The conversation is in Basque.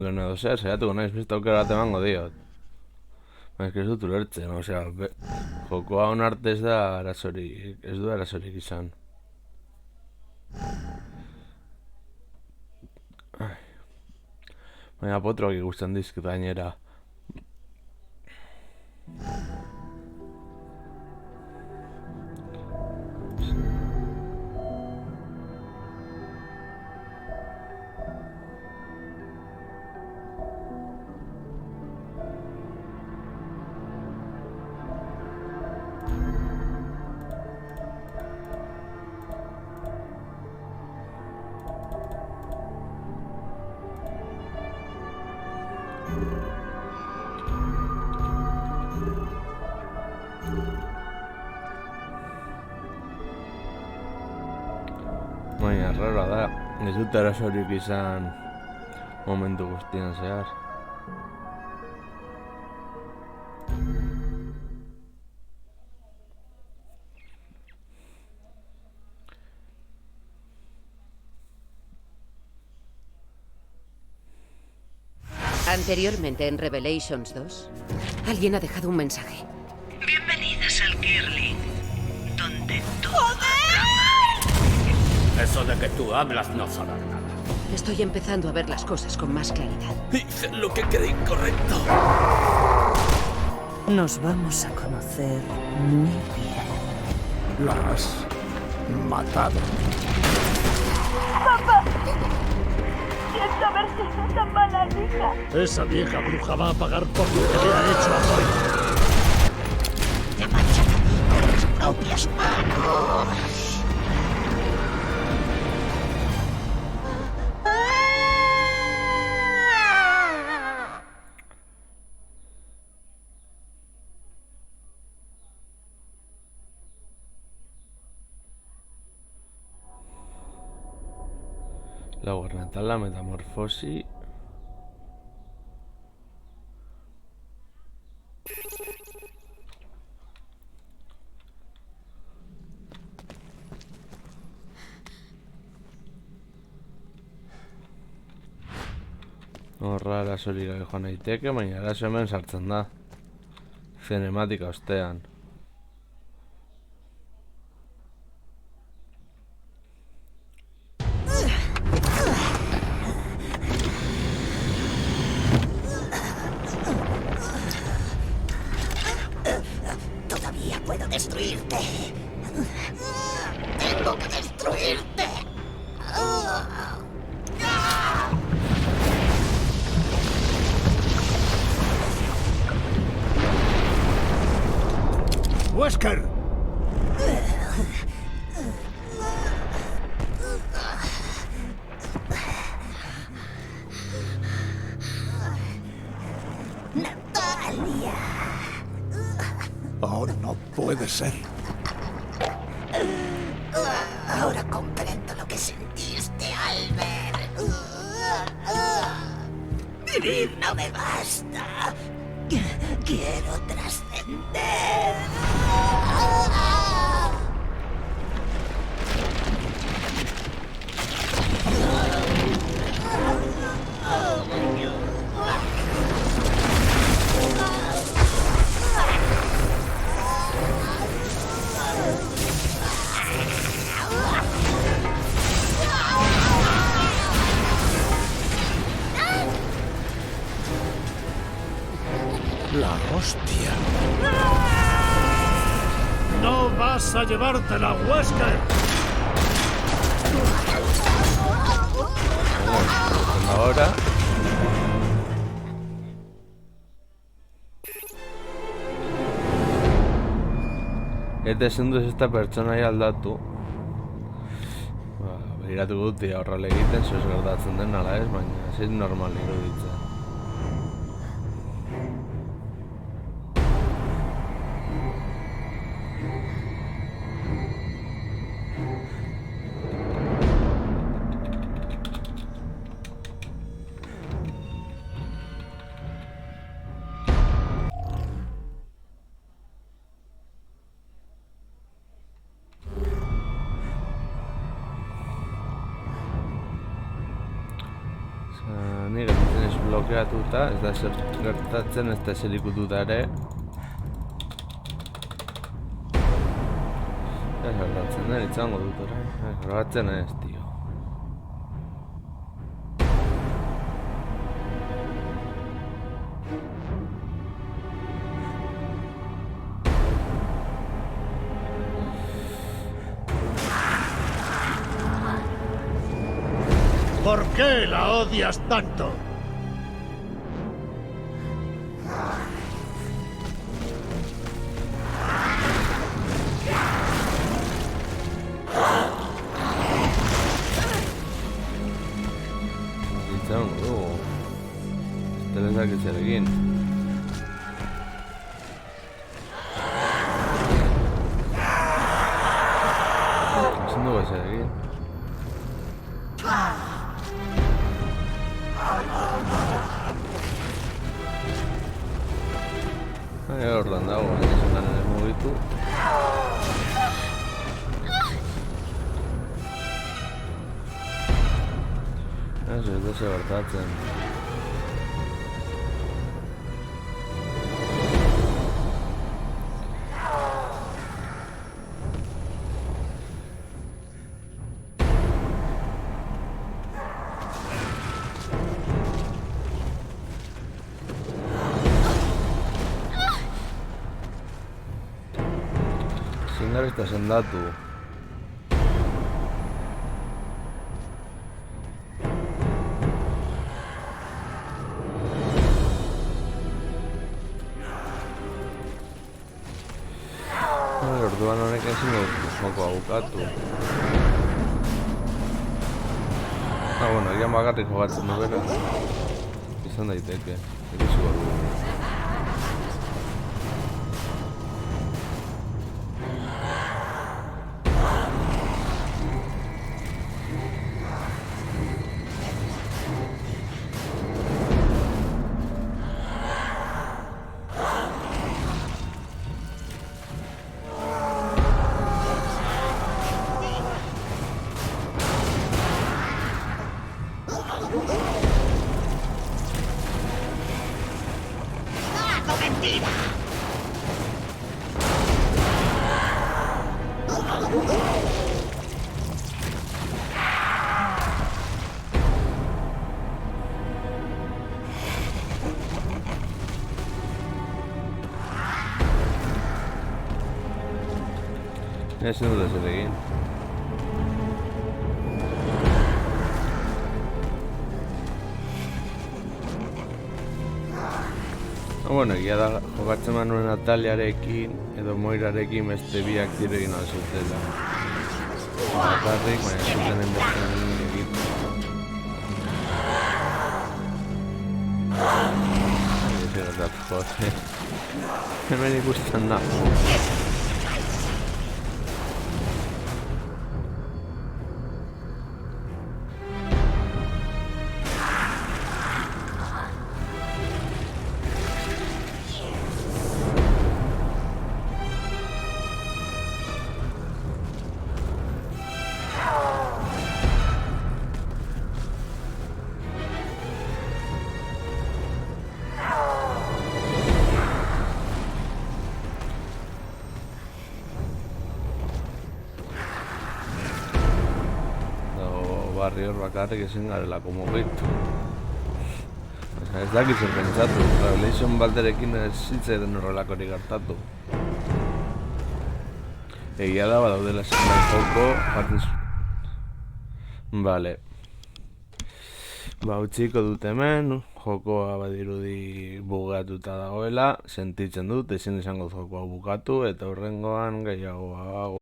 edo zer, saiatuko naiz beste aukera bat emango diot. Baina ez dut ulertzen, osea, jokoa onarte ez da arazorik, ez du arazorik izan. Baina potroak ikusten dizkit gainera. Baina, rara da, ez dut arazorik izan momentu guztian zehar. Anteriormente en Revelations 2, alguien ha dejado un mensaje. Bienvenidas al Kirling, donde todo... Eso de que tú hablas no saber nada. Estoy empezando a ver las cosas con más claridad. Hice lo que cree incorrecto. Nos vamos a conocer muy bien. La has matado. Siento haber sido tan mala hija. Esa vieja bruja va a pagar por lo que le ha hecho a Zoe. Te machacaré con mis propias manos. La guarnatal, la metamorfosi... Horra arazorik gabe joan naiteke, baina arazo hemen sartzen da. Zinematika ostean. Todavía puedo destruirte. Tengo que destruirte. ¡Wesker! Natalia. Oh, no puede ser. Ahora comprendo lo que sentiste al ver. Vivir no me basta. Quiero trascender. La hostia. ¡No vas a llevártela, Wesker! Ahora... Eta ezin duz esta pertsonaia aldatu. Begiratu dut horrela egiten, zoz gertatzen den ala ez, baina ez normal iruditzen. Nik ez blokeatuta, ez da ezer gertatzen, ez da ezer ikututa ere. Ez gertatzen den, itxango dut orain. Grabatzen ez, tio. ¿Por qué la odias tanto? Itxango dugu. Ez dakit zer egin. Ezin dugu zer egin. Hortan dago, izan garen ez mugitu. Ez da zer gertatzen. Zingar ez da sendatu. Orduan honek ezin jokoa bukatu. Bueno, egian bakarrik jogatzen du bera. Izan daiteke, ikusiko dugu. Ezin dut ezer egin. Bueno, egia da jokatzen manuen Nataliarekin edo Moirarekin beste biak tiro egin zutela. Bakarrik, baina zuten enbertzen egin. Ezin dut, jode. Hemen ikusten da. Barri hor bakarrik ezin garelako mugitu. Ez dakit zer pentsatu, Revelation Balderekin ez zitzaidan horrelakorik gertatu. Egia da badaudela zenbait joko, jartzen Vale. Utziko dut hemen, jokoa badirudi bugatuta dagoela, sentitzen dut, ezin izango jokoa bukatu, eta hurrengoan gehiago